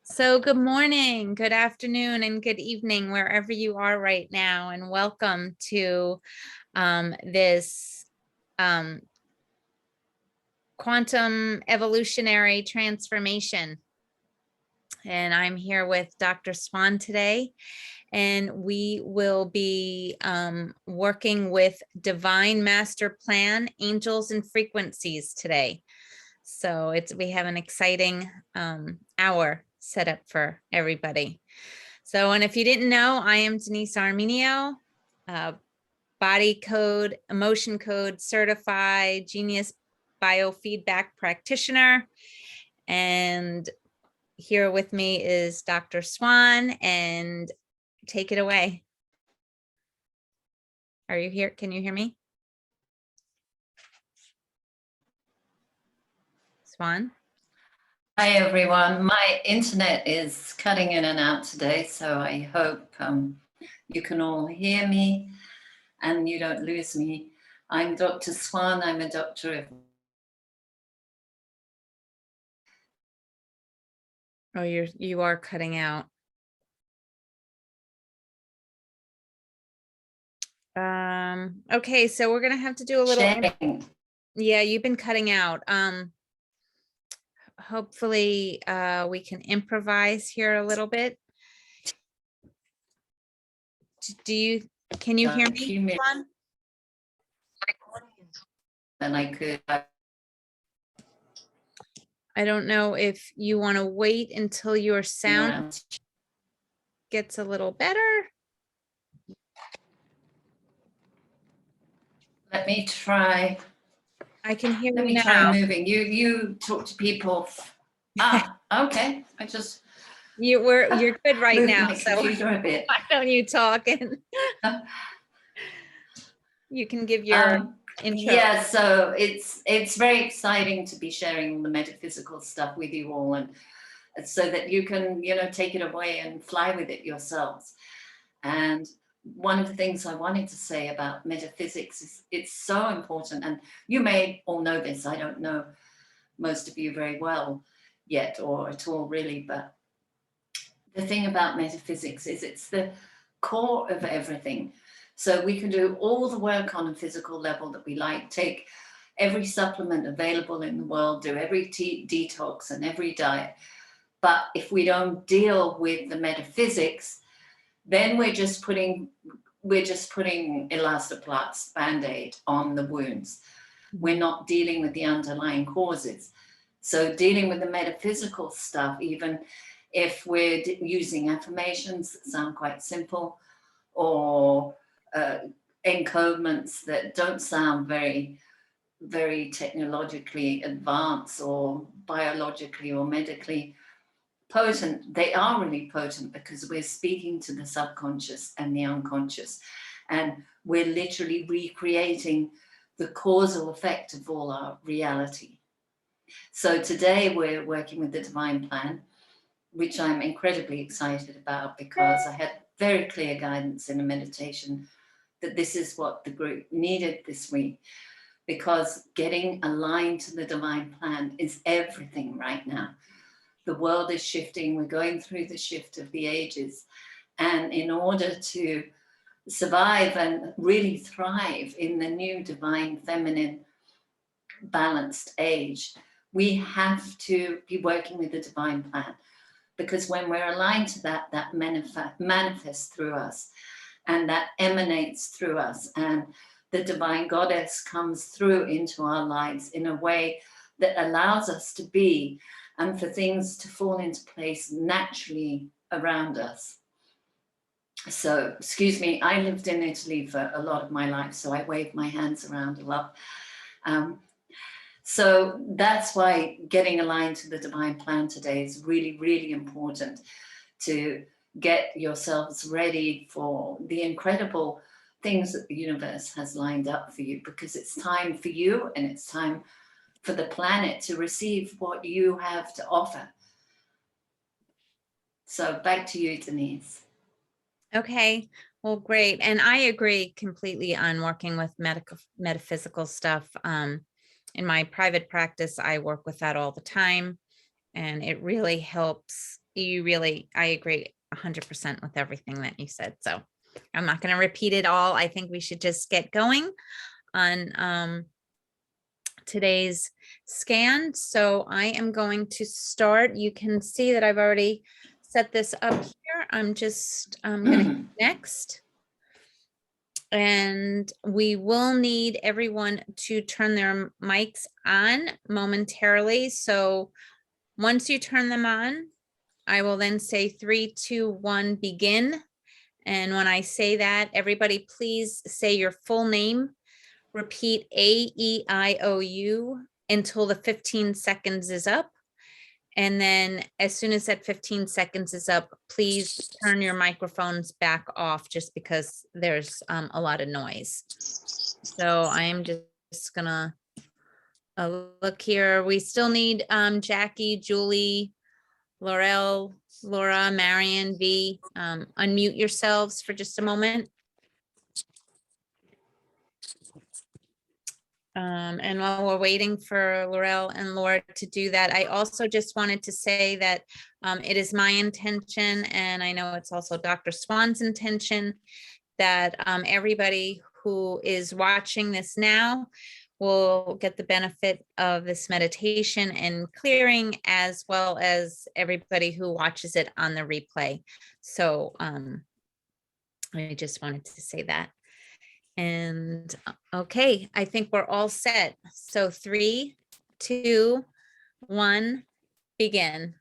So good morning, good afternoon, and good evening, wherever you are right now, and welcome to this quantum evolutionary transformation. And I'm here with Dr. Swan today, and we will be working with Divine Master Plan, Angels and Frequencies today. So we have an exciting hour set up for everybody. So, and if you didn't know, I am Denise Armenio, body code, emotion code certified genius biofeedback practitioner. And here with me is Dr. Swan, and take it away. Are you here? Can you hear me? Swan? Hi, everyone. My internet is cutting in and out today, so I hope you can all hear me and you don't lose me. I'm Dr. Swan. I'm a doctor of... Oh, you are cutting out. Okay, so we're gonna have to do a little sharing. Yeah, you've been cutting out. Hopefully we can improvise here a little bit. Can you hear me, Swan? And I could... I don't know if you want to wait until your sound gets a little better. Let me try. I can hear Let you me now. try moving. You talk to people. Okay. You're good right now. My So computer a bit. why don't you talk and you can give your intro. Yeah, so it's very exciting to be sharing the metaphysical stuff with you all, and so that you can, take it away and fly with it yourselves. And one of the things I wanted to say about metaphysics is it's so important, and you may all know this. I don't know most of you very well yet, or at all really, but the thing about metaphysics is it's the core of everything. So we can do all the work on a physical level that we like, take every supplement available in the world, do every detox and every diet. But if we don't deal with the metaphysics, then we're just putting elastoplast, Band-Aid on the wounds. We're not dealing with the underlying causes. So dealing with the metaphysical stuff, even if we're using affirmations that sound quite simple, or encodements that don't sound very, very technologically advanced or biologically or medically potent, they are really potent because we're speaking to the subconscious and the unconscious, and we're literally recreating the causal effect of all our reality. So today we're working with the Divine Plan, which I'm incredibly excited about because I had very clear guidance in a meditation that this is what the group needed this week, because getting aligned to the Divine Plan is everything right now. The world is shifting. We're going through the shift of the ages. And in order to survive and really thrive in the new divine feminine balanced age, we have to be working with the Divine Plan. Because when we're aligned to that, that manifests through us, and that emanates through us, and the divine goddess comes through into our lives in a way that allows us to be, and for things to fall into place naturally around us. So, excuse me, I lived in Italy for a lot of my life, so I wave my hands around a lot. So that's why getting aligned to the Divine Plan today is really, really important, to get yourselves ready for the incredible things that the universe has lined up for you, because it's time for you and it's time for the planet to receive what you have to offer. So back to you, Denise. Okay, well, great. And I agree completely on working with metaphysical stuff. In my private practice, I work with that all the time, and it really helps I agree 100% with everything that you said. So I'm not going to repeat it all. I think we should just get going on today's scan. So I am going to start. You can see that I've already set this up here. I'm just going to hit next. And we will need everyone to turn their mics on momentarily. So once you turn them on, I will then say 3, 2, 1, begin. And when I say that, everybody please say your full name. Repeat AEIOU until the 15 seconds is up. And then as soon as that 15 seconds is up, please turn your microphones back off just because there's a lot of noise. So I am just gonna look here. We still need Jackie, Julie, Laurel, Laura, Marion, V. Unmute yourselves for just a moment. And while we're waiting for Laurel and Laura to do that, I also just wanted to say that it is my intention, and I know it's also Dr. Swan's intention, that everybody who is watching this now will get the benefit of this meditation and clearing, as well as everybody who watches it on the replay. So I just wanted to say that. And okay, I think we're all set. So 3, 2, 1, begin.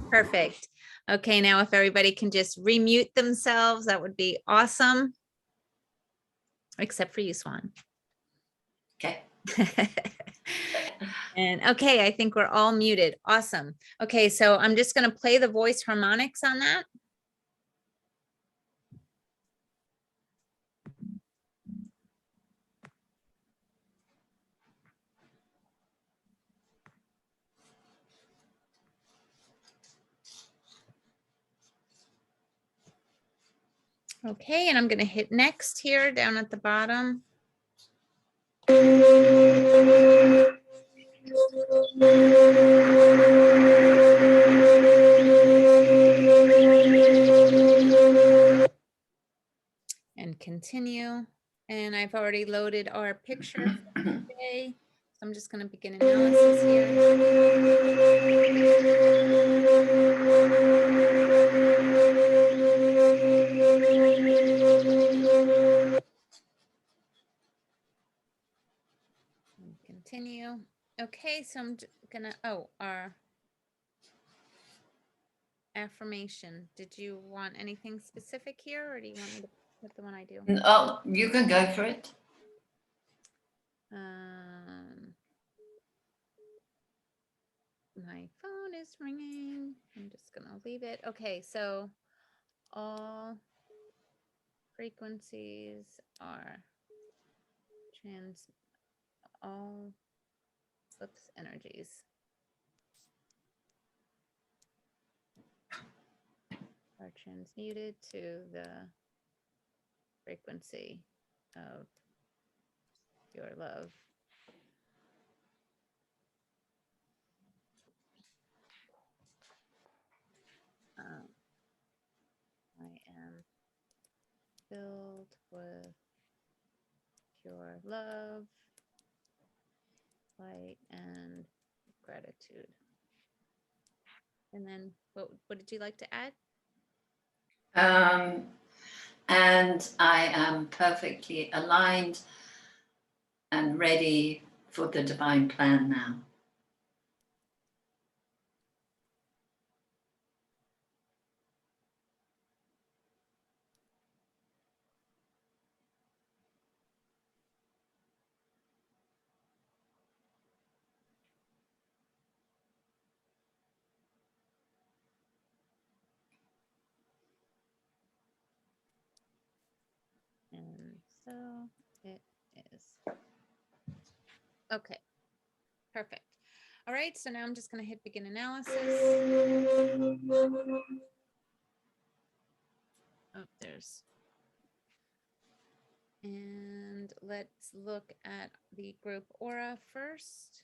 Perfect. Okay, now if everybody can just remute themselves, that would be awesome. Except for you, Swan. Okay. And okay, I think we're all muted. Awesome. Okay, so I'm just going to play the voice harmonics on that. Okay, and I'm going to hit next here down at the bottom. And continue. And I've already loaded our picture for today. So I'm just going to begin analysis here. And continue. Okay, so I'm gonna, our affirmation. Did you want anything specific here, or do you want me to put the one I do? Oh, you can go for it. My phone is ringing. I'm just gonna leave it. Okay, so all frequencies are all energies are transmuted to the frequency of your love. I am filled with pure love, light, and gratitude. And then what did you like to add? And I am perfectly aligned and ready for the divine plan now. And so it is. Okay, perfect. All right, so now I'm just going to hit begin analysis. Oh, there's. And let's look at the group aura first.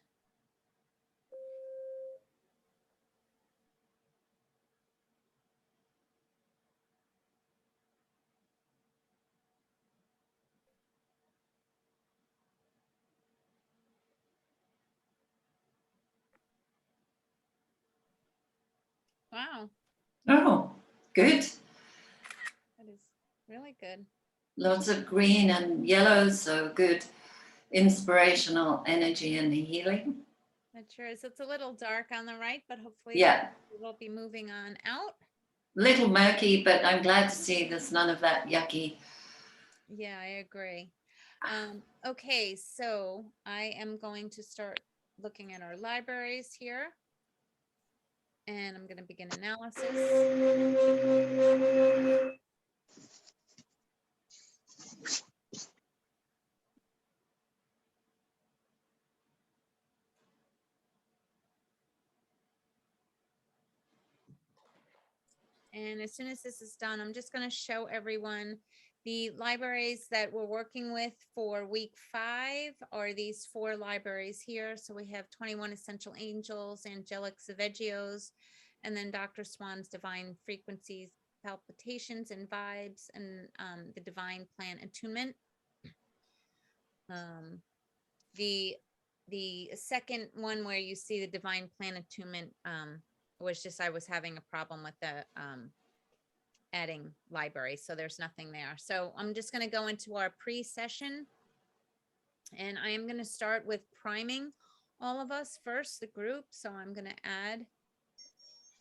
Wow. Oh, good. That is really good. Lots of green and yellow, so good inspirational energy and healing. That sure is. It's a little dark on the right, but hopefully Yeah. we'll be moving on out. Little murky, but I'm glad to see there's none of that yucky. Yeah, I agree. Okay, so I am going to start looking at our libraries here. And I'm going to begin analysis. And as soon as this is done, I'm just going to show everyone the libraries that we're working with for week 5 are these 4 libraries here. So we have 21 Essential Angels, Angelic Savegios, and then Dr. Swan's Divine Frequencies, Palpitations and Vibes, and the Divine Plan Attunement. The second one where you see the Divine Plan Attunement was just I was having a problem with the adding library, so there's nothing there. So I'm just going to go into our pre-session, and I am going to start with priming all of us first, the group. So I'm going to add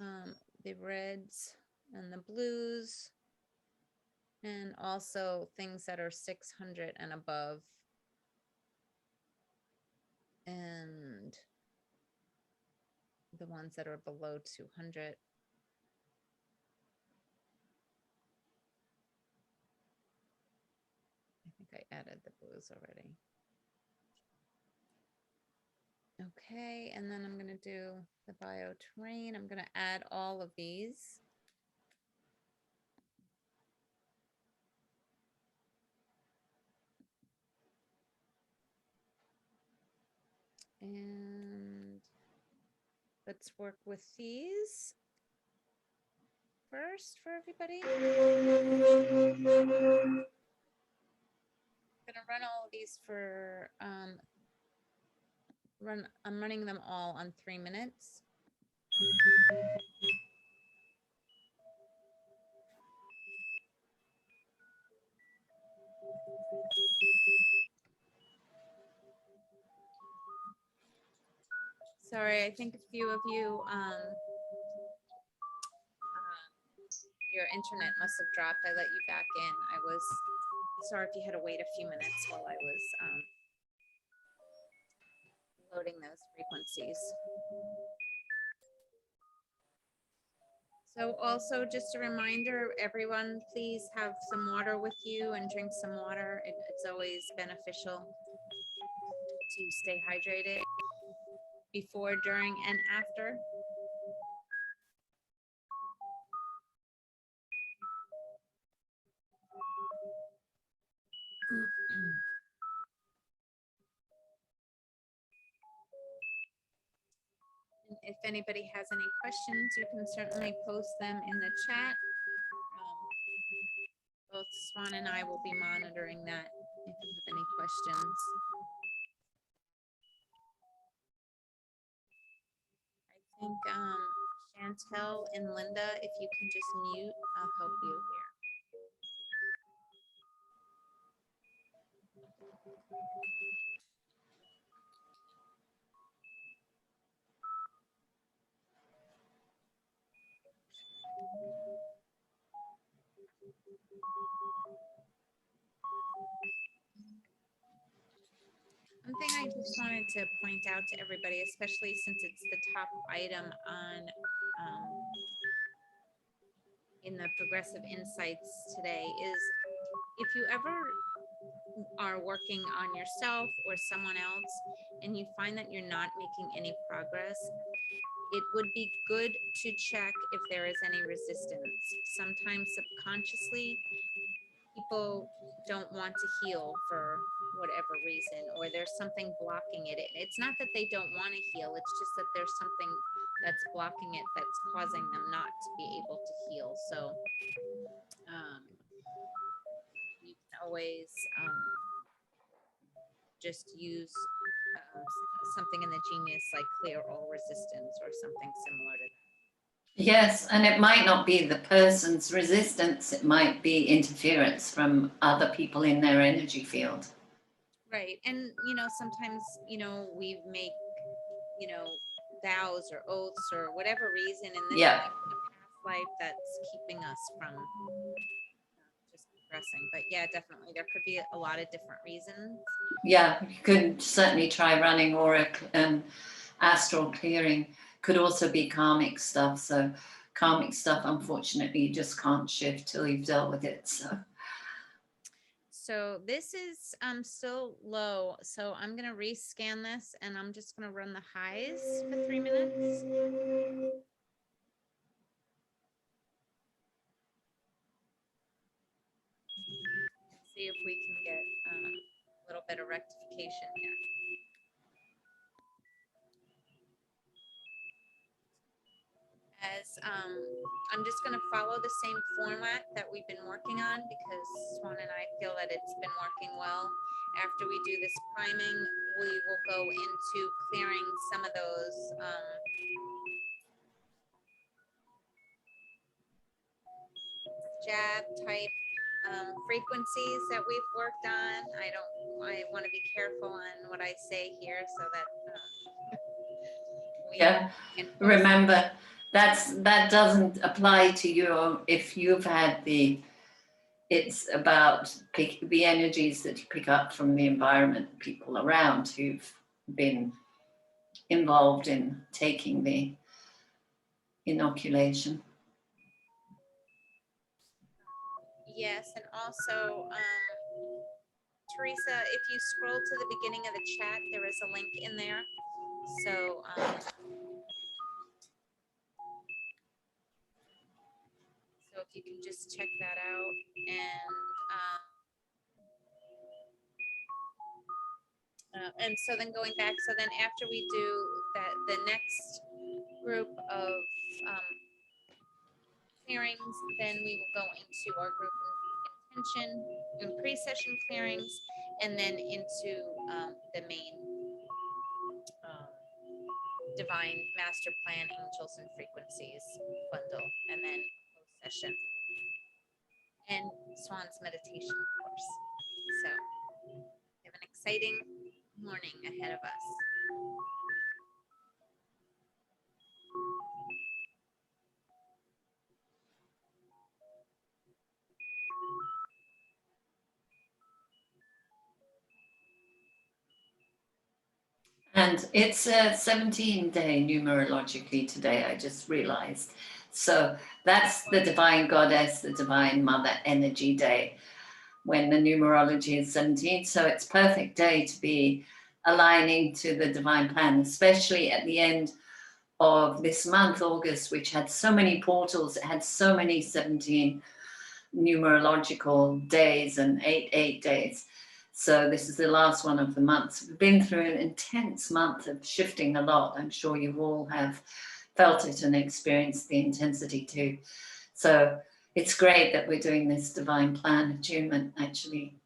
the reds and the blues, and also things that are 600 and above, and the ones that are below 200. I think I added the blues already. Okay, and then I'm going to do the bioterrain. I'm going to add all of these. And let's work with these first for everybody. I'm going to run all of these for I'm running them all on 3 minutes. Sorry, I think a few of you your internet must have dropped. I let you back in. I was sorry if you had to wait a few minutes while I was loading those frequencies. So also just a reminder, everyone, please have some water with you and drink some water. It's always beneficial to stay hydrated before, during, and after. If anybody has any questions, you can certainly post them in the chat. Both Swan and I will be monitoring that if you have any questions. I think Chantel and Linda, if you can just mute, I'll help you here. One thing I just wanted to point out to everybody, especially since it's the top item on in the Progressive Insights today, is if you ever are working on yourself or someone else and you find that you're not making any progress, it would be good to check if there is any resistance. Sometimes subconsciously, people don't want to heal for whatever reason, or there's something blocking it. It's not that they don't want to heal, it's just that there's something that's blocking it that's causing them not to be able to heal. So you can always just use something in the Genius like clear all resistance or something similar to that. Yes, and it might not be the person's resistance, it might be interference from other people in their energy field. Right. And, sometimes, we make, vows or oaths or whatever reason in this Yeah. life, in the past life, that's keeping us from just progressing. But yeah, definitely. There could be a lot of different reasons. Yeah, you could certainly try running aura and astral clearing. Could also be karmic stuff. So karmic stuff, unfortunately, you just can't shift till you've dealt with it. So this is still low. So I'm going to rescan this and I'm just going to run the highs for 3 minutes. See if we can get a little bit of rectification here. As I'm just going to follow the same format that we've been working on because Swan and I feel that it's been working well. After we do this priming, we will go into clearing some of those jab type frequencies that we've worked on. I want to be careful on what I say here so that Yeah, remember that doesn't apply to you if you've had it's about the energies that you pick up from the environment, people around who've been involved in taking the inoculation. Yes, and also Teresa, if you scroll to the beginning of the chat, there is a link in there. So if you can just check that out. And so then going back, so then after we do that, the next group of clearings, then we will go into our group intention and pre-session clearings, and then into the main divine master plan angels and frequencies bundle, and then post-session and Swan's meditation, of course. So we have an exciting morning ahead of us. And it's a 17-day numerologically today, I just realized. So that's the divine goddess, the divine mother energy day, when the numerology is 17. So it's perfect day to be aligning to the divine plan, especially at the end of this month, August, which had so many portals. It had so many 17 numerological days and 8 days. So this is the last one of the months. We've been through an intense month of shifting a lot. I'm sure you all have felt it and experienced the intensity too. So it's great that we're doing this divine plan attunement, actually,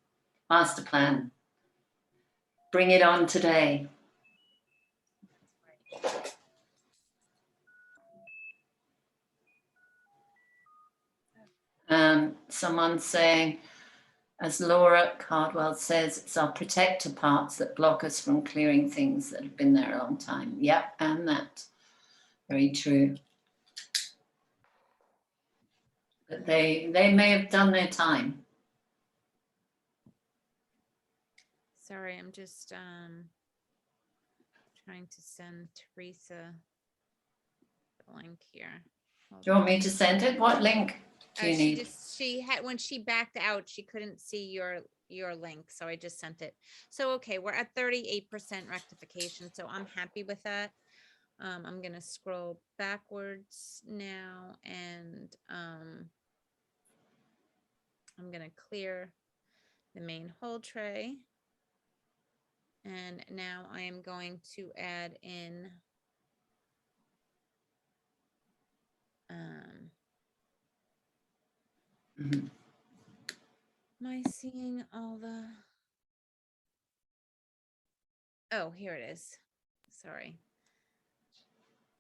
master plan. Bring it on today. Someone saying, as Laura Cardwell says, it's our protector parts that block us from clearing things that have been there a long time. Yep, and that. Very true. But they may have done their time. Sorry, I'm just trying to send Teresa the link here. Do you want me to send it? What link do you need? She had, when she backed out, she couldn't see your your link, so I just sent it. So, okay, we're at 38% rectification, so I'm happy with that. I'm gonna scroll backwards now, and I'm gonna clear the main whole tray. And now I am going to add in Mhm. am I seeing all the, oh, here it is. Sorry.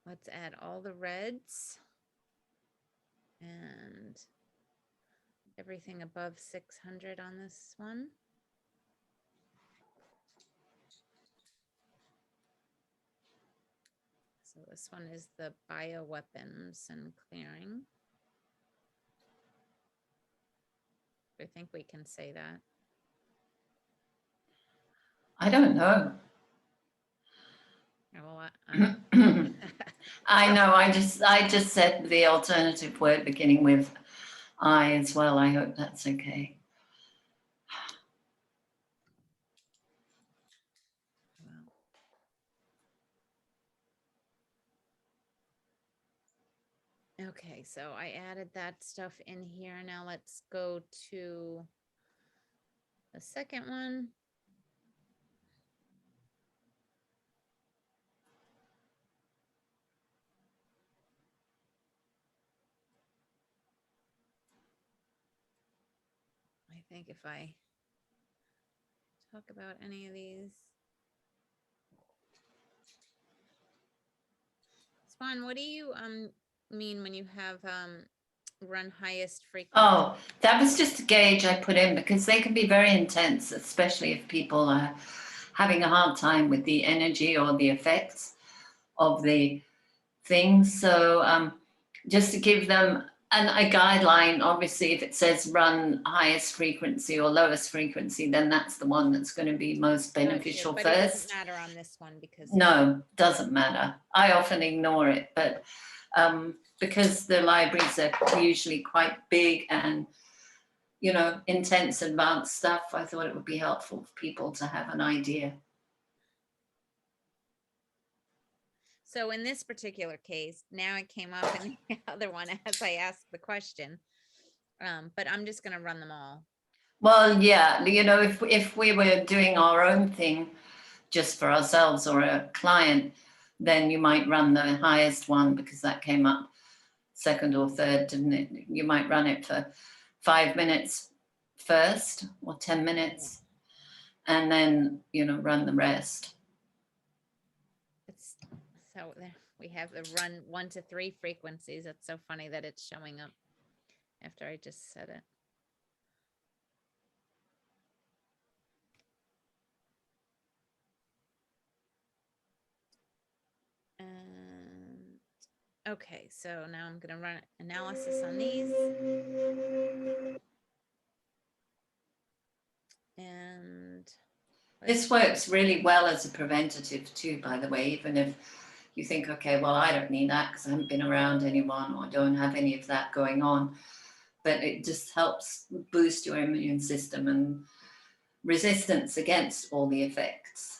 Let's add all the reds and everything above 600 on this one. So this one is the bioweapons and clearing. I think we can say that. I don't know. Well, I know. I just said the alternative word beginning with I as well. I hope that's okay. okay, so I added that stuff in here. Now let's go to the second one. I think if I talk about any of these. Swan, what do you mean when you have run highest frequency? Oh, that was just a gauge I put in because they can be very intense, especially if people are having a hard time with the energy or the effects of the things. So just to give them a guideline, obviously, if it says run highest frequency or lowest frequency, then that's the one that's going to be most beneficial but first. it doesn't matter on this one because no, doesn't matter. I often ignore it, but because the libraries are usually quite big and intense, advanced stuff, I thought it would be helpful for people to have an idea. So in this particular case, now it came up in the other one as I asked the question. But I'm just going to run them all. Well, yeah, if we were doing our own thing just for ourselves or a client, then you might run the highest one because that came up second or third, didn't it? You might run it for 5 minutes first or 10 minutes and then, run the rest. So we have the run 1 to 3 frequencies. It's so funny that it's showing up after I just said it. Okay, so now I'm going to run analysis on these. And this works really well as a preventative too, by the way, even if you think, okay, well, I don't need that because I haven't been around anyone or don't have any of that going on. But it just helps boost your immune system and resistance against all the effects.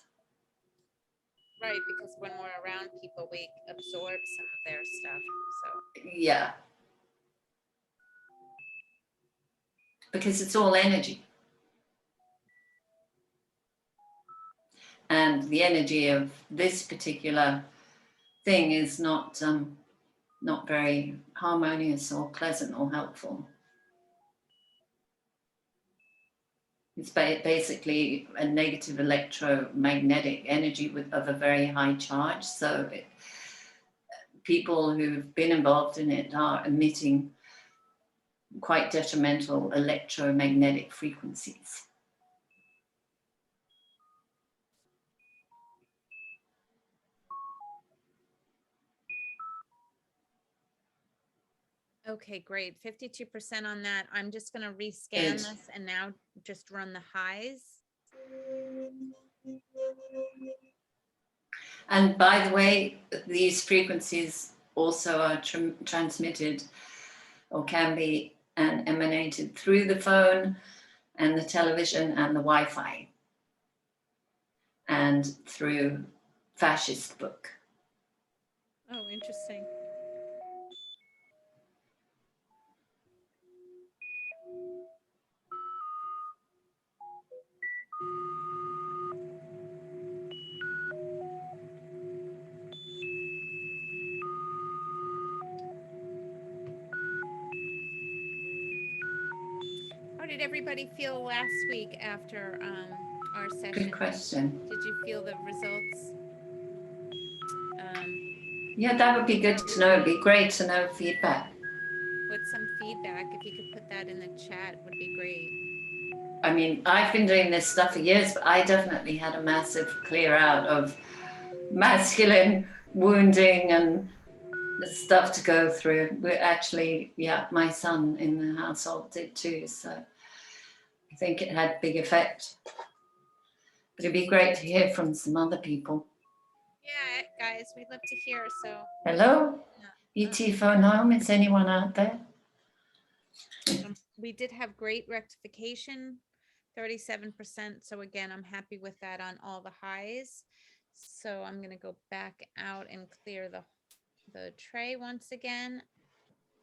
Right, because when we're around people, we absorb some of their stuff. So yeah, because it's all energy. And the energy of this particular thing is not very harmonious or pleasant or helpful. It's basically a negative electromagnetic energy of a very high charge. So people who've been involved in it are emitting quite detrimental electromagnetic frequencies. okay, great. 52% on that. I'm just going to rescan this and now just run the highs. And by the way, these frequencies also are transmitted or can be and emanated through the phone and the television and the Wi-Fi, and through fascist book. Oh, interesting. How did everybody feel last week after our session? Good question. Did you feel the results? Yeah, that would be good to know. It'd be great to know feedback. With some feedback, if you could put that in the chat, would be great. I mean, I've been doing this stuff for years, but I definitely had a massive clear out of masculine wounding and the stuff to go through. We're actually, yeah, my son in the household did too. So I think it had a big effect. But it'd be great to hear from some other people. Yeah, guys, we'd love to hear. So, hello, ET phone home. Is anyone out there? We did have great rectification, 37%. So again, I'm happy with that on all the highs. So I'm going to go back out and clear the tray once again.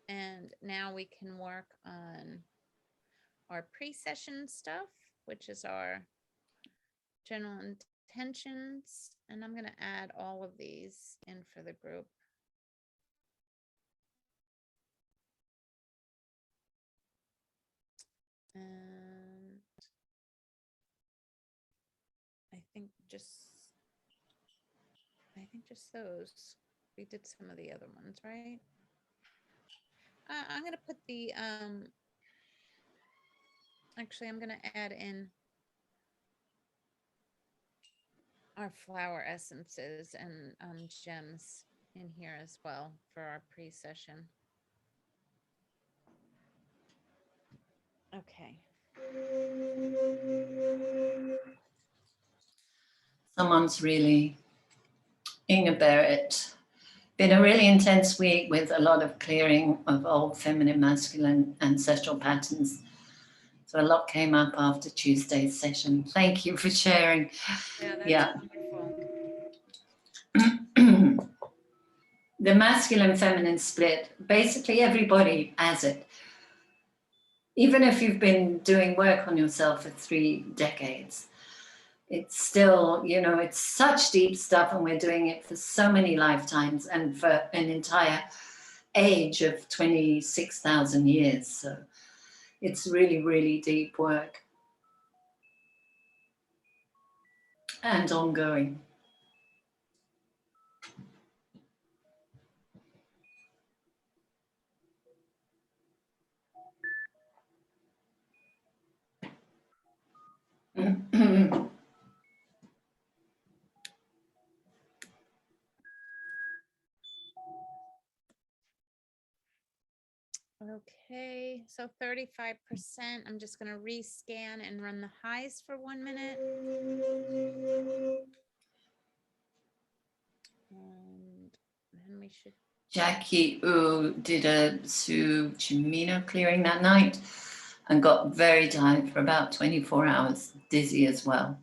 And now we can work on our pre-session stuff, which is our general intentions. And I'm going to add all of these in for the group. And I think just those. We did some of the other ones, right? I'm going to put the, actually, I'm going to add in our flower essences and gems in here as well for our pre-session. Okay. Someone's really, Inga Barrett, been a really intense week with a lot of clearing of old feminine, masculine ancestral patterns. So a lot came up after Tuesday's session. Thank you for sharing. Yeah, that's wonderful. The masculine feminine split, basically everybody has it. Even if you've been doing work on yourself for 3 decades, it's still, you know, it's such deep stuff, and we're doing it for so many lifetimes and for an entire age of 26,000 years. So it's really, really deep work and ongoing. Okay, so 35%. I'm just going to rescan and run the highs for 1 minute. And then we should. Jackie Wu did a Su Chimino clearing that night and got very tired for about 24 hours, dizzy as well.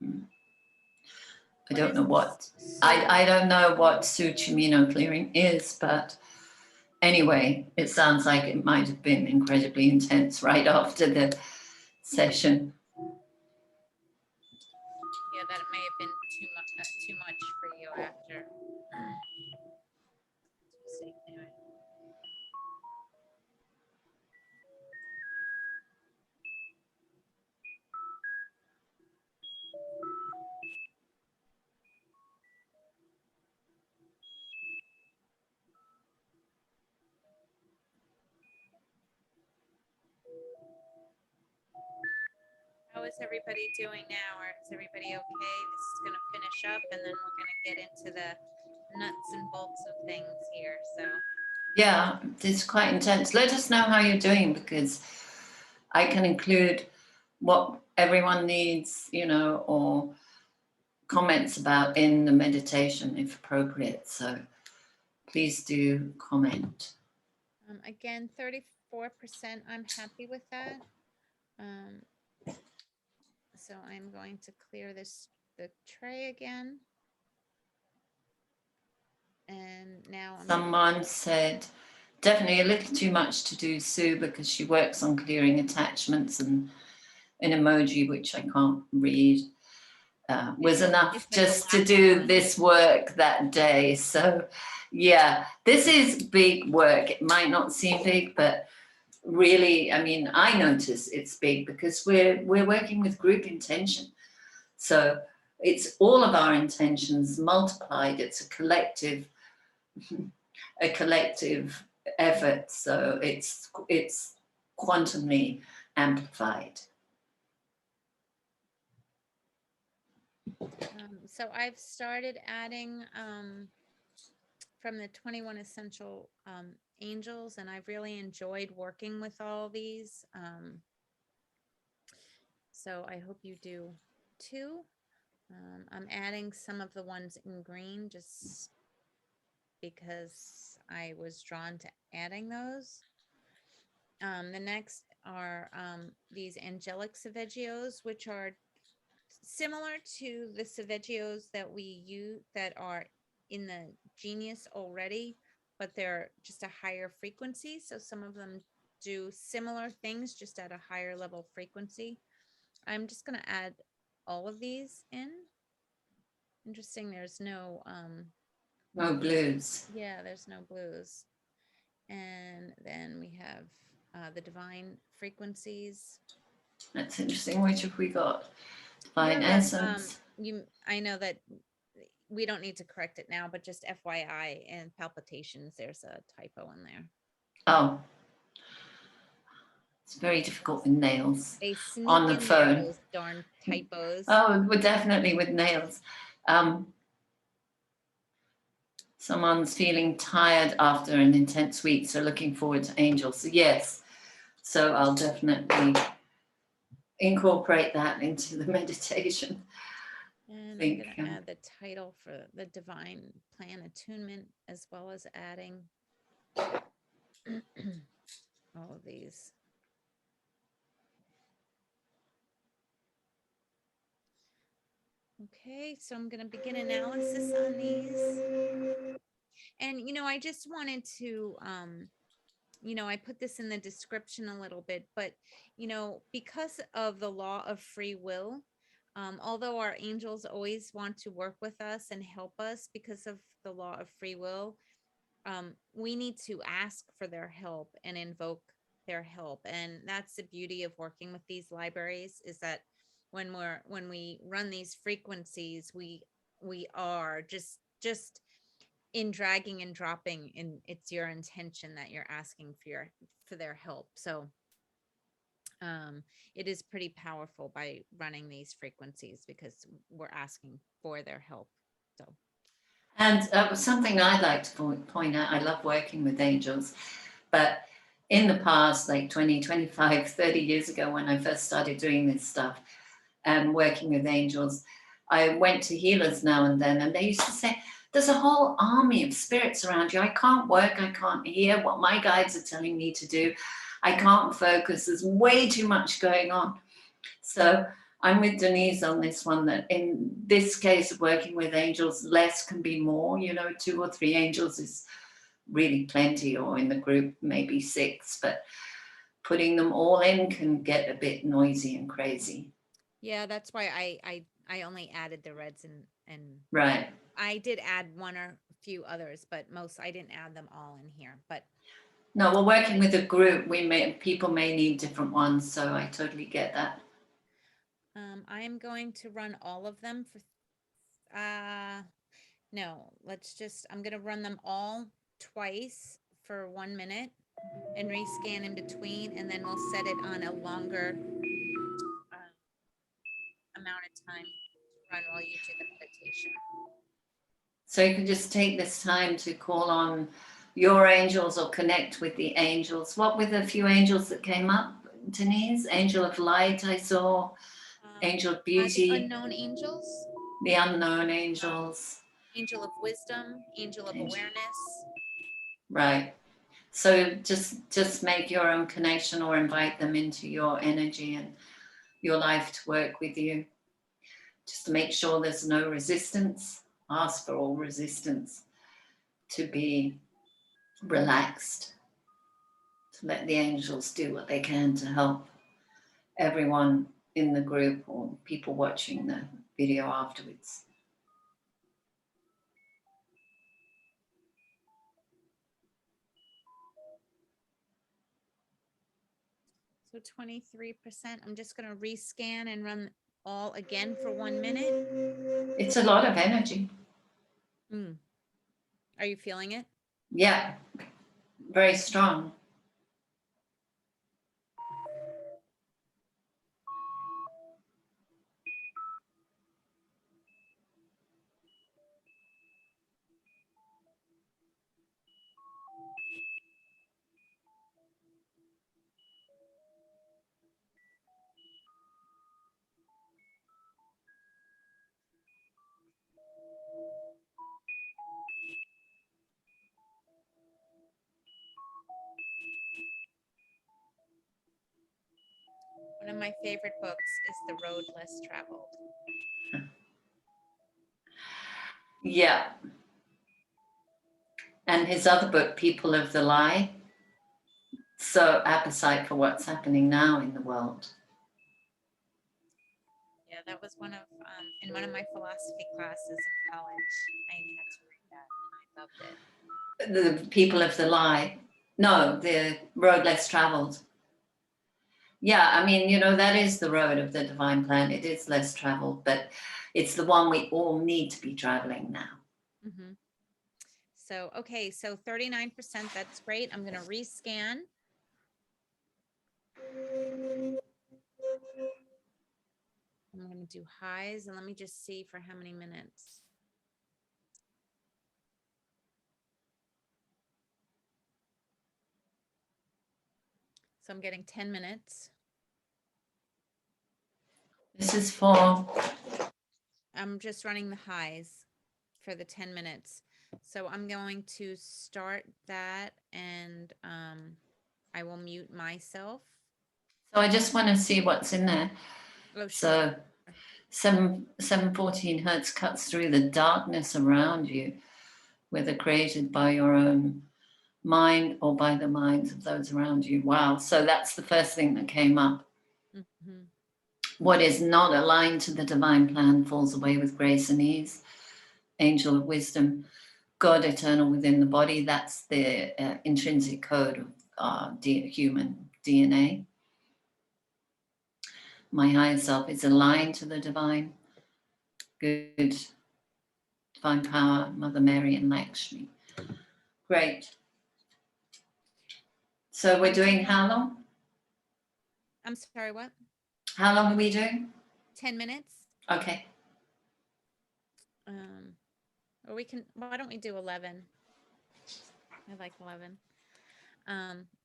I don't know what, I don't know what Su Chimino clearing is, but anyway, it sounds like it might have been incredibly intense right after the session. Yeah, that may have been too much for you after. Anyway. How is everybody doing now? Or is everybody okay? This is going to finish up, and then we're going to get into the nuts and bolts of things here. So yeah, it's quite intense. Let us know how you're doing, because I can include what everyone needs, you know, or comments about in the meditation if appropriate. So please do comment. again, 34%. I'm happy with that. So I'm going to clear the tray again. And now someone said, definitely a little too much to do, Sue, because she works on clearing attachments, and an emoji, which I can't read, was enough just to do this work that day. So yeah, this is big work. It might not seem big, but really, I mean, I notice it's big because we're working with group intention. So it's all of our intentions multiplied. It's a collective effort. So it's quantumly amplified. So I've started adding from the 21 essential angels, and I've really enjoyed working with all these. So I hope you do too. I'm adding some of the ones in green just because I was drawn to adding those. The next are these angelic Saveggios, which are similar to the Saveggios that we use that are in the Genius already, but they're just a higher frequency. So some of them do similar things, just at a higher level frequency. I'm just going to add all of these in. Interesting. There's no blues. Yeah, there's no blues. And then we have the divine frequencies. That's interesting. Which have we got? Divine essence. I know that we don't need to correct it now, but just FYI, and palpitations, there's a typo in there. Oh, it's very difficult with nails. They sneak on the in phone. there, those darn typos. Oh, we're definitely with nails. Someone's feeling tired after an intense week, so looking forward to angels. So yes, so I'll definitely incorporate that into the meditation. And I'm going to add the title for the divine plan attunement, as well as adding all of these. Okay, so I'm going to begin analysis on these. And, I just wanted to, I put this in the description a little bit, but, because of the law of free will, although our angels always want to work with us and help us because of the law of free will, we need to ask for their help and invoke their help. And that's the beauty of working with these libraries, is that when we run these frequencies, we are just in dragging and dropping, and it's your intention that you're asking for their help. So it is pretty powerful by running these frequencies, because we're asking for their help. So, and something I'd like to point out, I love working with angels, but in the past, like 20, 25, 30 years ago, when I first started doing this stuff and working with angels, I went to healers now and then, and they used to say, there's a whole army of spirits around you. I can't work. I can't hear what my guides are telling me to do. I can't focus. There's way too much going on. So I'm with Denise on this one, that in this case of working with angels, less can be more. 2 or 3 angels is really plenty, or in the group, maybe 6, but putting them all in can get a bit noisy and crazy. Yeah, that's why I only added the reds and right. I did add one or a few others, but I didn't add them all in here. But no, we're working with a group. People may need different ones, so I totally get that. I am going to run all of them for. No, I'm going to run them all twice for 1 minute and rescan in between, and then we'll set it on a longer amount of time to run while you do the meditation. So you can just take this time to call on your angels or connect with the angels. What were the few angels that came up, Denise? Angel of light, I saw. Angel of beauty. The unknown angels. The unknown angels. Angel of wisdom. Angel of awareness. Right. So just make your own connection or invite them into your energy and your life to work with you. Just to make sure there's no resistance. Ask for all resistance to be relaxed, to let the angels do what they can to help everyone in the group or people watching the video afterwards. So 23%. I'm just going to rescan and run all again for 1 minute. It's a lot of energy. Are you feeling it? Yeah, very strong. One of my favorite books is The Road Less Traveled. Yeah. And his other book, People of the Lie, so appetite for what's happening now in the world. Yeah, that was one of, in one of my philosophy classes in college, I had to read that and I loved it. The People of the Lie. No, The Road Less Traveled. Yeah, I mean, you know, that is the road of the divine plan. It is less traveled, but it's the one we all need to be traveling now. Mm-hmm. So, okay, so 39%, that's great. I'm going to rescan. I'm going to do highs and let me just see for how many minutes. So I'm getting 10 minutes. This is for... I'm just running the highs for the 10 minutes. So I'm going to start that and I will mute myself. So I just want to see what's in there. Oh, So sure. 714 hertz cuts through the darkness around you, whether created by your own mind or by the minds of those around you. Wow. So that's the first thing that came up. Mm-hmm. What is not aligned to the divine plan falls away with grace and ease. Angel of wisdom, God eternal within the body. That's the intrinsic code of human DNA. My higher self is aligned to the divine. Good. Divine power, Mother Mary and Lakshmi. Great. So we're doing how long? I'm sorry, what? How long are we doing? 10 minutes. Okay. Or we can, why don't we do 11? I like 11.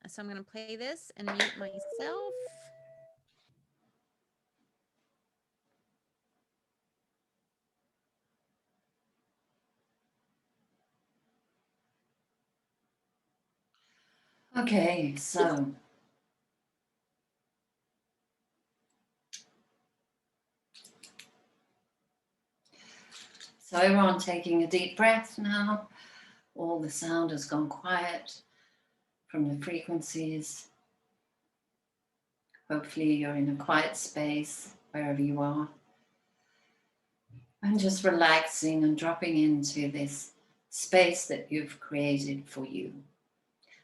So I'm going to play this and mute myself. Okay, so everyone taking a deep breath now. All the sound has gone quiet from the frequencies. Hopefully you're in a quiet space wherever you are. And just relaxing and dropping into this space that you've created for you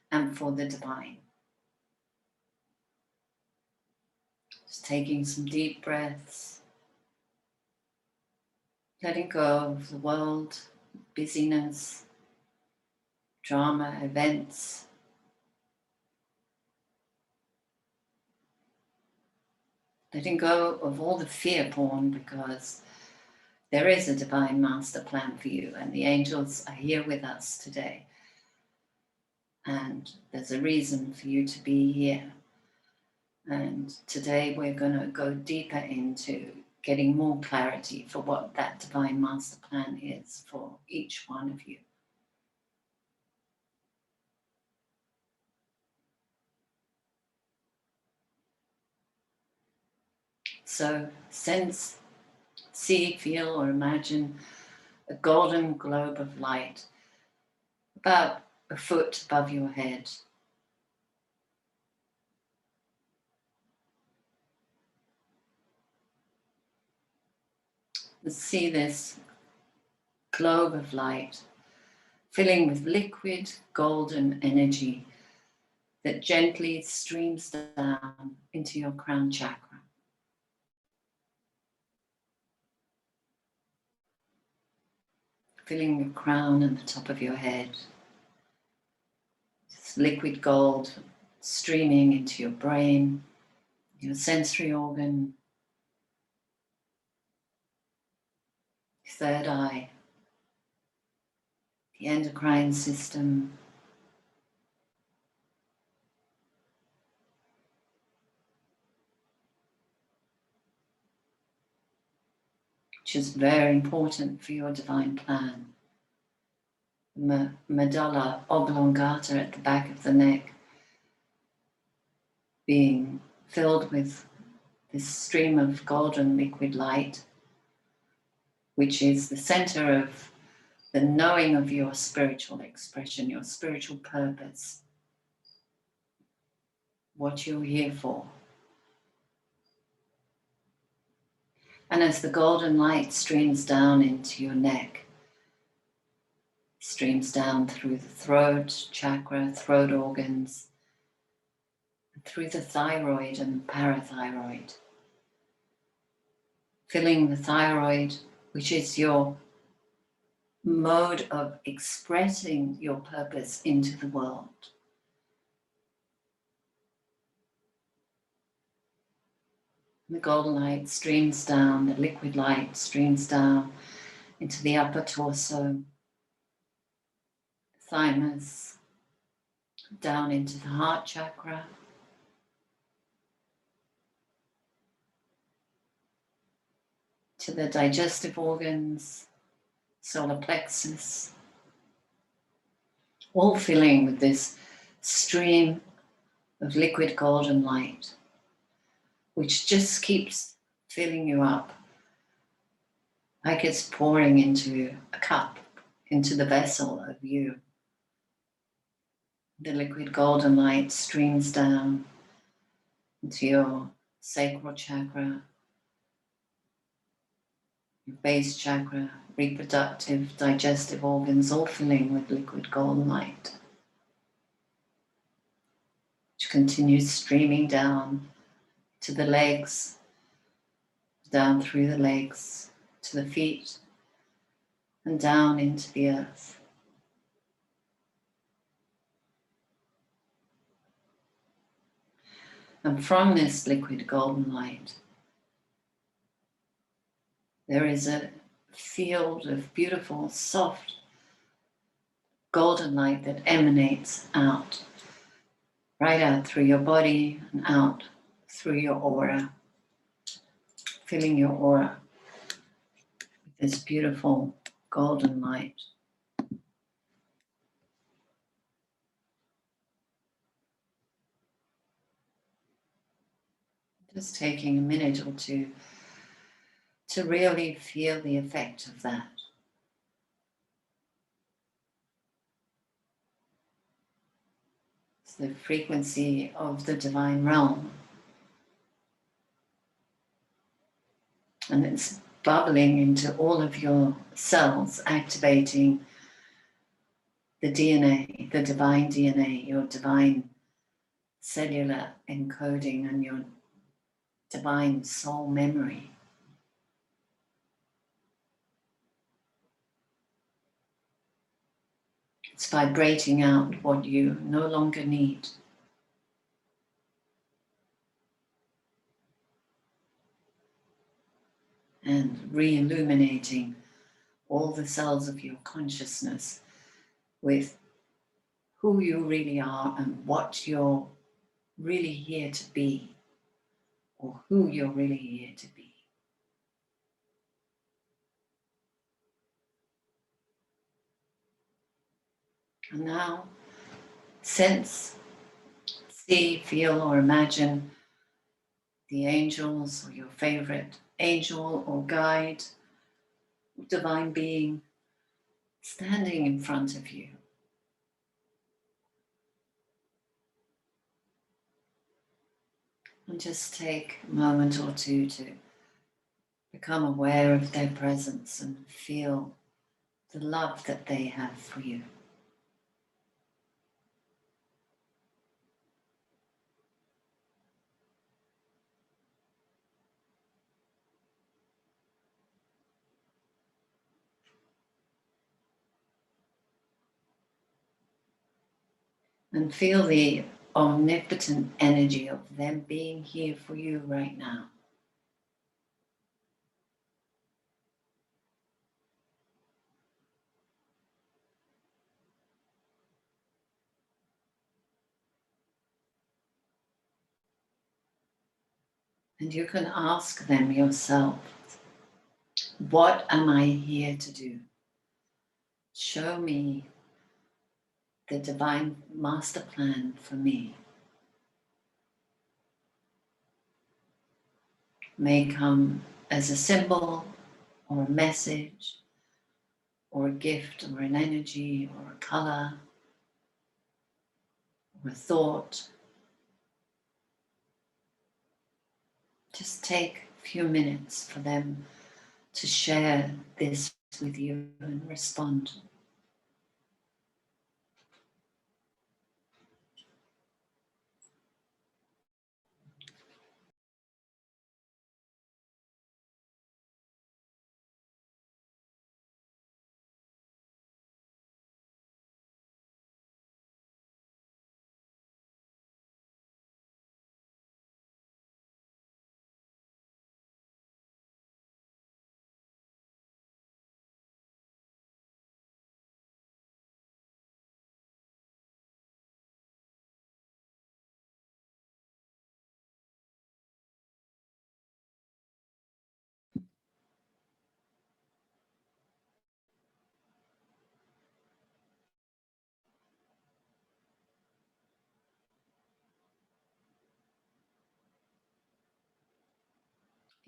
and for the divine. Just taking some deep breaths. Letting go of the world, busyness, drama, events. Letting go of all the fear porn, because there is a divine master plan for you and the angels are here with us today. And there's a reason for you to be here. And today we're going to go deeper into getting more clarity for what that divine master plan is for each one of you. So sense, see, feel, or imagine a golden globe of light about a foot above your head. See this globe of light filling with liquid golden energy that gently streams down into your crown chakra. Filling your crown and the top of your head. This liquid gold streaming into your brain, your sensory organ, third eye, the endocrine system, which is very important for your divine plan. Medulla oblongata at the back of the neck being filled with this stream of golden liquid light, which is the center of the knowing of your spiritual expression, your spiritual purpose, what you're here for. And as the golden light streams down into your neck, streams down through the throat chakra, throat organs, through the thyroid and parathyroid, filling the thyroid, which is your mode of expressing your purpose into the world. The golden light streams down, the liquid light streams down into the upper torso, thymus, down into the heart chakra, to the digestive organs, solar plexus, all filling with this stream of liquid golden light, which just keeps filling you up like it's pouring into a cup, into the vessel of you. The liquid golden light streams down into your sacral chakra, your base chakra, reproductive, digestive organs, all filling with liquid golden light, which continues streaming down to the legs, down through the legs, to the feet, and down into the earth. And from this liquid golden light, there is a field of beautiful, soft, golden light that emanates out, right out through your body and out through your aura, filling your aura with this beautiful golden light. Just taking a minute or two to really feel the effect of that. It's the frequency of the divine realm. And it's bubbling into all of your cells, activating the DNA, the divine DNA, your divine cellular encoding and your divine soul memory. It's vibrating out what you no longer need. And re-illuminating all the cells of your consciousness with who you really are and what you're really here to be, or who you're really here to be. And now, sense, see, feel, or imagine the angels or your favorite angel or guide, divine being standing in front of you. And just take a moment or two to become aware of their presence and feel the love that they have for you. And feel the omnipotent energy of them being here for you right now. And you can ask them yourself, what am I here to do? Show me the divine master plan for me. May come as a symbol or a message or a gift or an energy or a color or a thought. Just take a few minutes for them to share this with you and respond.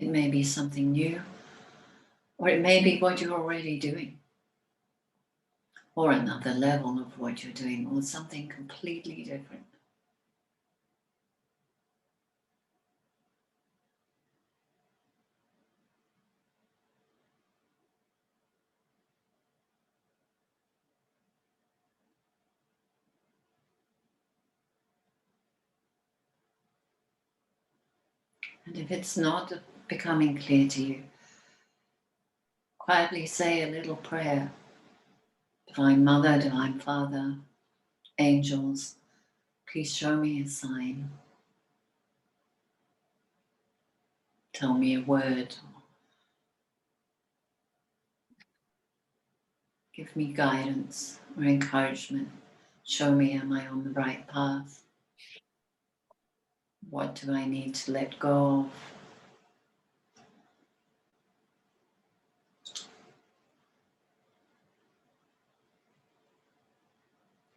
It may be something new, or it may be what you're already doing, or another level of what you're doing, or something completely different. And if it's not becoming clear to you, quietly say a little prayer. Divine Mother, Divine Father, angels, please show me a sign. Tell me a word. Give me guidance or encouragement. Show me, am I on the right path? What do I need to let go of?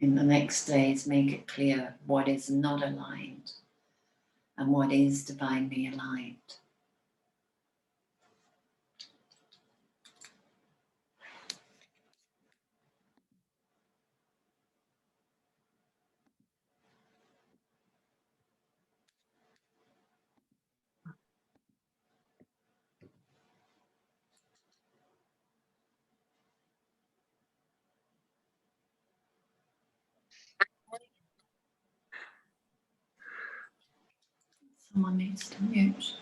In the next days, make it clear what is not aligned and what is divinely aligned. Someone needs to mute.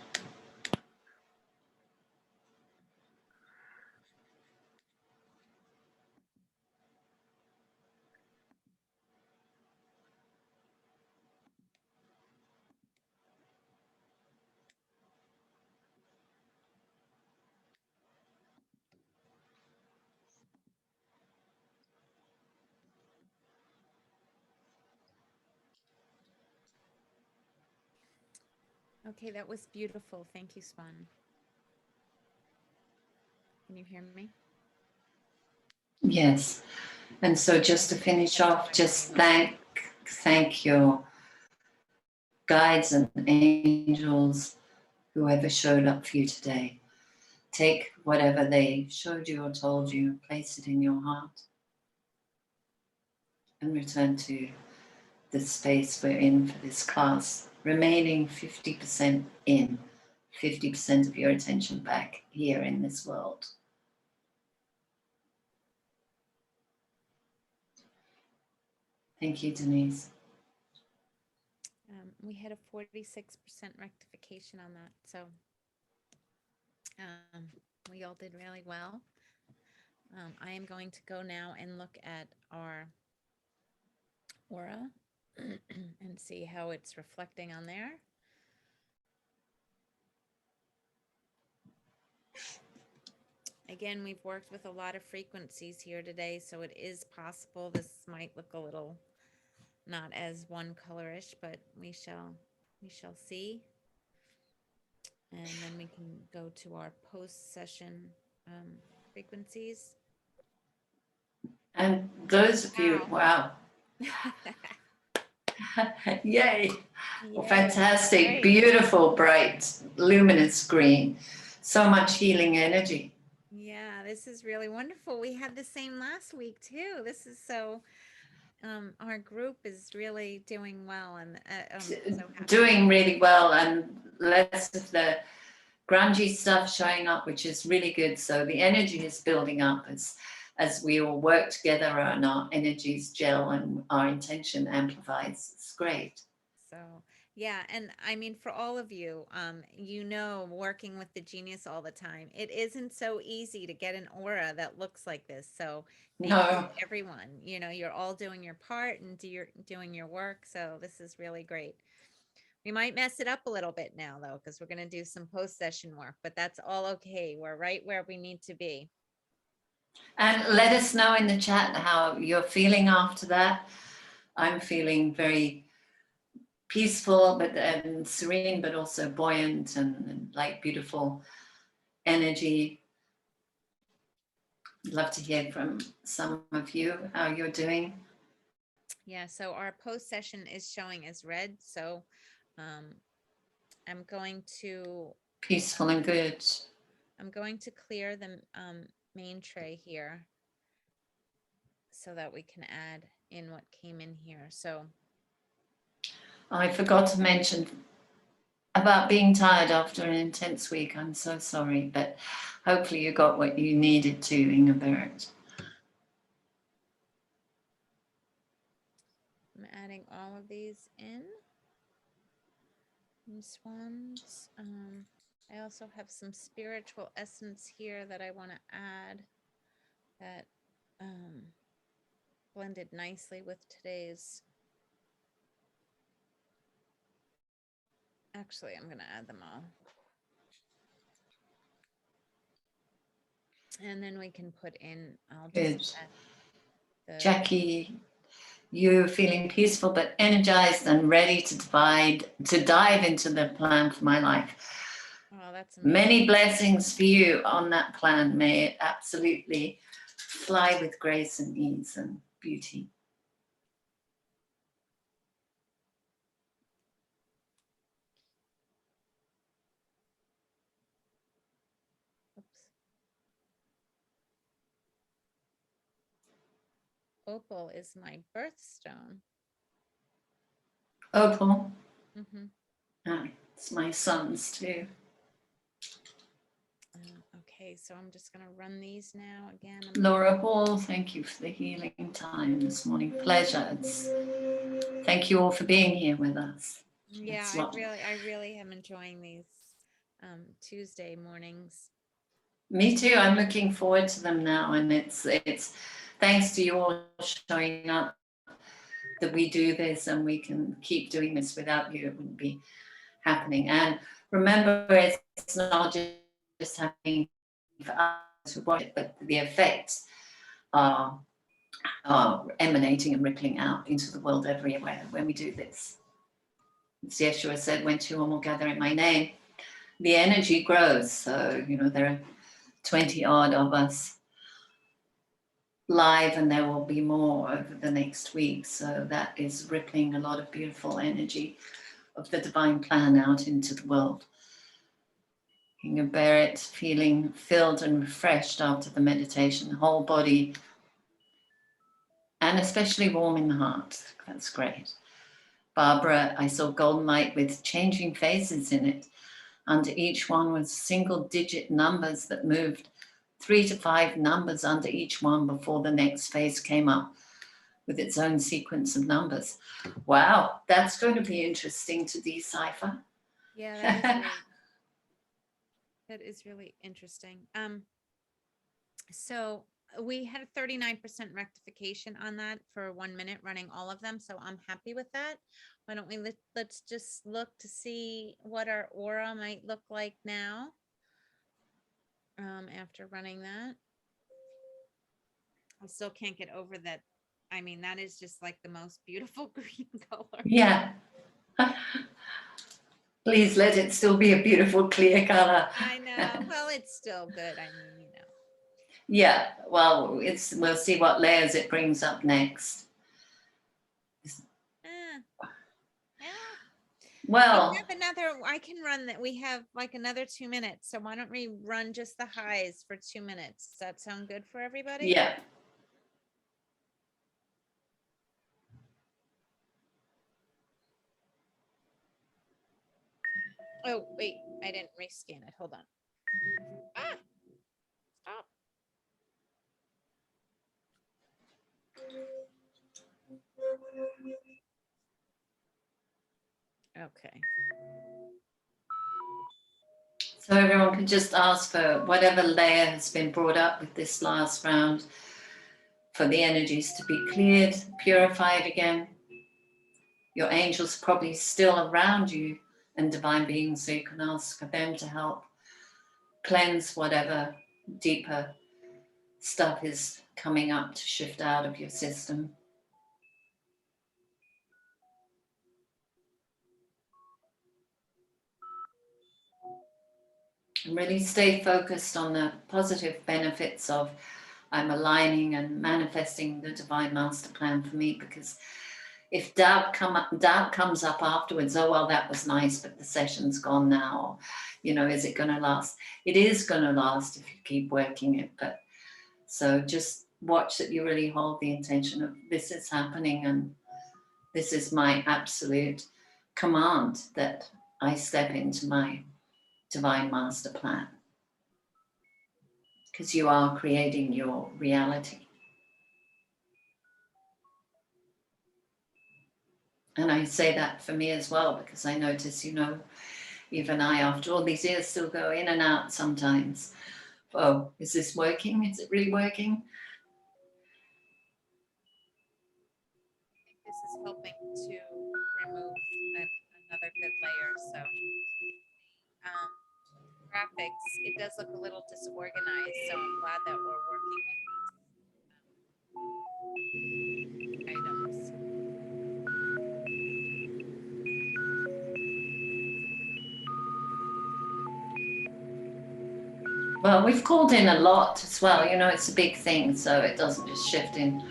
Okay, that was beautiful. Thank you, Swan. Can you hear me? Yes. And so just to finish off, just thank your guides and angels whoever showed up for you today. Take whatever they showed you or told you, place it in your heart, and return to the space we're in for this class, remaining 50% in, 50% of your attention back here in this world. Thank you, Denise. We had a 46% rectification on that, so we all did really well. I am going to go now and look at our aura and see how it's reflecting on there. Again, we've worked with a lot of frequencies here today, so it is possible this might look a little not as one colorish, but we shall see. And then we can go to our post-session frequencies. And those of you, wow. Yay. Well, fantastic, great. Beautiful, bright, luminous green. So much healing energy. Yeah, this is really wonderful. We had the same last week too. This is so, our group is really doing well, and I'm so happy. Doing really well, and less of the grungy stuff showing up, which is really good. So the energy is building up as we all work together and our energies gel and our intention amplifies. It's great. So yeah, and I mean, for all of you, working with the genius all the time, it isn't so easy to get an aura that looks like this. So thank you, everyone. You're all doing your part and doing your work. So this is really great. We might mess it up a little bit now, though, because we're going to do some post-session work, but that's all okay. We're right where we need to be. And let us know in the chat how you're feeling after that. I'm feeling very peaceful and serene, but also buoyant and like beautiful energy. I'd love to hear from some of you how you're doing. Yeah, so our post-session is showing as red, so I'm going to peaceful and good. I'm going to clear the main tray here so that we can add in what came in here. So I forgot to mention about being tired after an intense week. I'm so sorry, but hopefully you got what you needed to, Ingeborg. I'm adding all of these in Swans. I also have some spiritual essence here that I want to add that blended nicely with today's. Actually, I'm going to add them all. And then we can put in, I'll just add Jackie, you're feeling peaceful but energized and ready to dive into the plan for my life. Oh, that's amazing. Many blessings for you on that plan. May it absolutely fly with grace and ease and beauty. Opal is my birthstone. Opal? Mm-hmm. It's my son's too. Okay, so I'm just going to run these now again. Laura Hall, thank you for the healing time this morning. Pleasure. Thank you all for being here with us. Yeah, I really am enjoying these Tuesday mornings. Me too. I'm looking forward to them now, and it's thanks to you all showing up that we do this, and we can keep doing this. Without you, it wouldn't be happening. And remember, it's not just happening for us to watch it, but the effects are emanating and rippling out into the world everywhere when we do this. As Yeshua said, when two or more gather in my name, the energy grows. So, there are 20 odd of us live, and there will be more over the next week. So that is rippling a lot of beautiful energy of the divine plan out into the world. You can bear it, feeling filled and refreshed after the meditation, the whole body, and especially warm in the heart. That's great. Barbara, I saw golden light with changing faces in it. Under each one was single digit numbers that moved, 3 to 5 numbers under each one before the next face came up with its own sequence of numbers. Wow, that's going to be interesting to decipher. Yeah, that is really, that is really interesting. So we had a 39% rectification on that for 1 minute running all of them. So I'm happy with that. Why don't we let's just look to see what our aura might look like now after running that. I still can't get over that. I mean, that is just like the most beautiful green color. Yeah. Please let it still be a beautiful, clear color. I know. Well, it's still good. I mean, you know. Yeah, well, we'll see what layers it brings up next. Yeah. Well, I can run that. We have like another 2 minutes. So why don't we run just the highs for 2 minutes? Does that sound good for everybody? yeah. Oh, wait, I didn't rescan it. Hold on. Ah, stop. Okay. So everyone can just ask for whatever layer has been brought up with this last round for the energies to be cleared, purified again. Your angels are probably still around you and divine beings, so you can ask for them to help cleanse whatever deeper stuff is coming up to shift out of your system. And really stay focused on the positive benefits of I'm aligning and manifesting the divine master plan for me, because if doubt comes up afterwards, oh well, that was nice, but the session's gone now, you know, is it going to last? It is going to last if you keep working it. But so just watch that you really hold the intention of this is happening and this is my absolute command that I step into my divine master plan, because you are creating your reality. And I say that for me as well, because I notice, you know, even I, after all these years, still go in and out sometimes. Oh, is this working? Is it really working? This is helping to remove another good layer. So graphics, it does look a little disorganized. So I'm glad that we're working with these items. Well, we've called in a lot as well. You know, it's a big thing, so it doesn't just shift in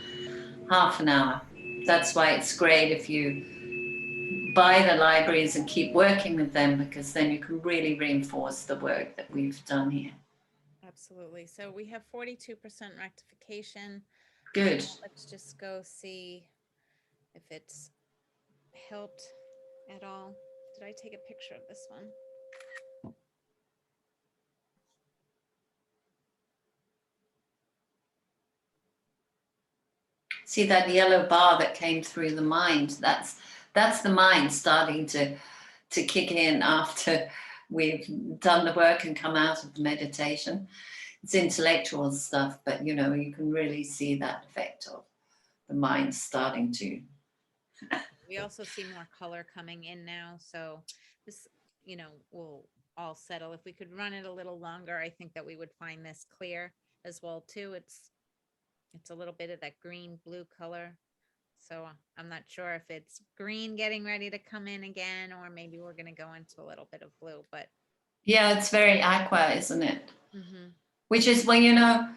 half an hour. That's why it's great if you buy the libraries and keep working with them, because then you can really reinforce the work that we've done here. Absolutely. So we have 42% rectification. Good. Let's just go see if it's helped at all. Did I take a picture of this one? See that yellow bar that came through the mind? That's the mind starting to kick in after we've done the work and come out of the meditation. It's intellectual stuff, but you know, you can really see that effect of the mind starting to. We also see more color coming in now. So this, you know, will all settle. If we could run it a little longer, I think that we would find this clear as well too. It's a little bit of that green blue color. So I'm not sure if it's green getting ready to come in again, or maybe we're going to go into a little bit of blue, but Yeah, it's very aqua, isn't it? mm-hmm. Which is, well, you know,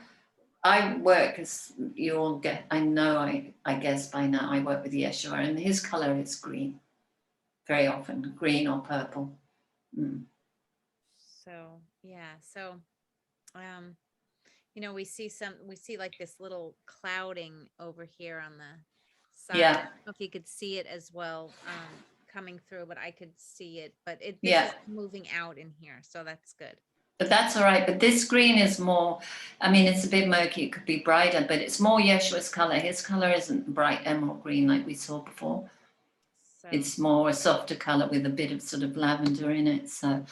I work, as you all get, I know, I guess by now, I work with Yeshua, and his color is green, very often, green or purple. So Yeah. So, you know, we see like this little clouding over here on the side. I Yeah, don't know if you could see it as well, coming through, but I could see it. But this yeah. is moving out in here, so that's good. But that's all right. But this green is more, I mean, it's a bit murky. It could be brighter, but it's more Yeshua's color. His color isn't bright emerald green like we saw before. So It's more a softer color with a bit of sort of lavender in it. So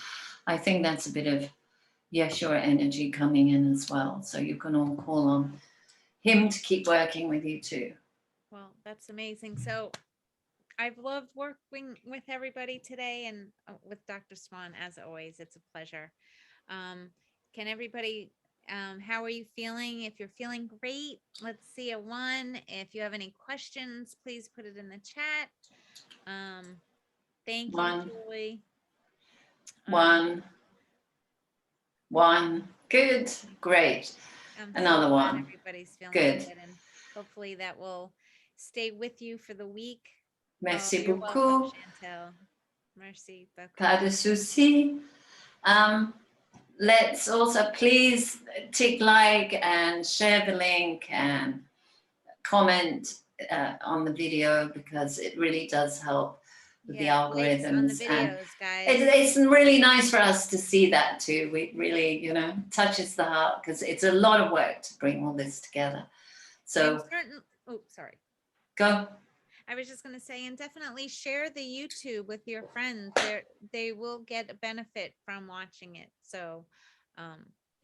I think that's a bit of Yeshua energy coming in as well. So you can all call on him to keep working with you too. well, that's amazing. So I've loved working with everybody today and with Dr. Swan, as always. It's a pleasure. Can everybody, how are you feeling? If you're feeling great, let's see a 1. If you have any questions, please put it in the chat. Thank you, One, Julie. one. Good, great. I'm Another so glad one. everybody's feeling Good. good, and hopefully that will stay with you for the week. Merci You're welcome, beaucoup. Chantel. Merci beaucoup. Pas de souci. Let's also please tick like and share the link and comment on the video, because it really does help with the Likes on the algorithms. And videos, guys. it's really nice for us to see that too. We really, you know, touches the heart, because it's a lot of work to bring all this together. So Oh, sorry. go. I was just going to say, and definitely share the YouTube with your friends. They will get a benefit from watching it. So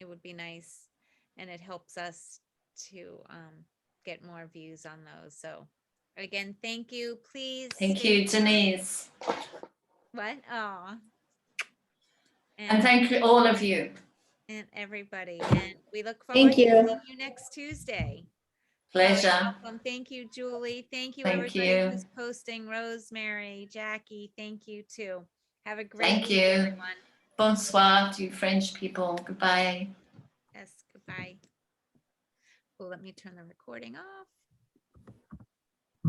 it would be nice, and it helps us to get more views on those. So again, thank you. Please. Thank you, Denise. What? Oh. And thank you, all of you. And everybody. And we look forward Thank to you. seeing you next Tuesday. Pleasure. Oh, welcome. Thank you, Julie. Thank you, Thank everybody you. who's posting. Rosemary, Jackie, thank you too. Have a great Thank week, you. everyone. Bonsoir to you French people. Goodbye. Yes, goodbye. Well, let me turn the recording off.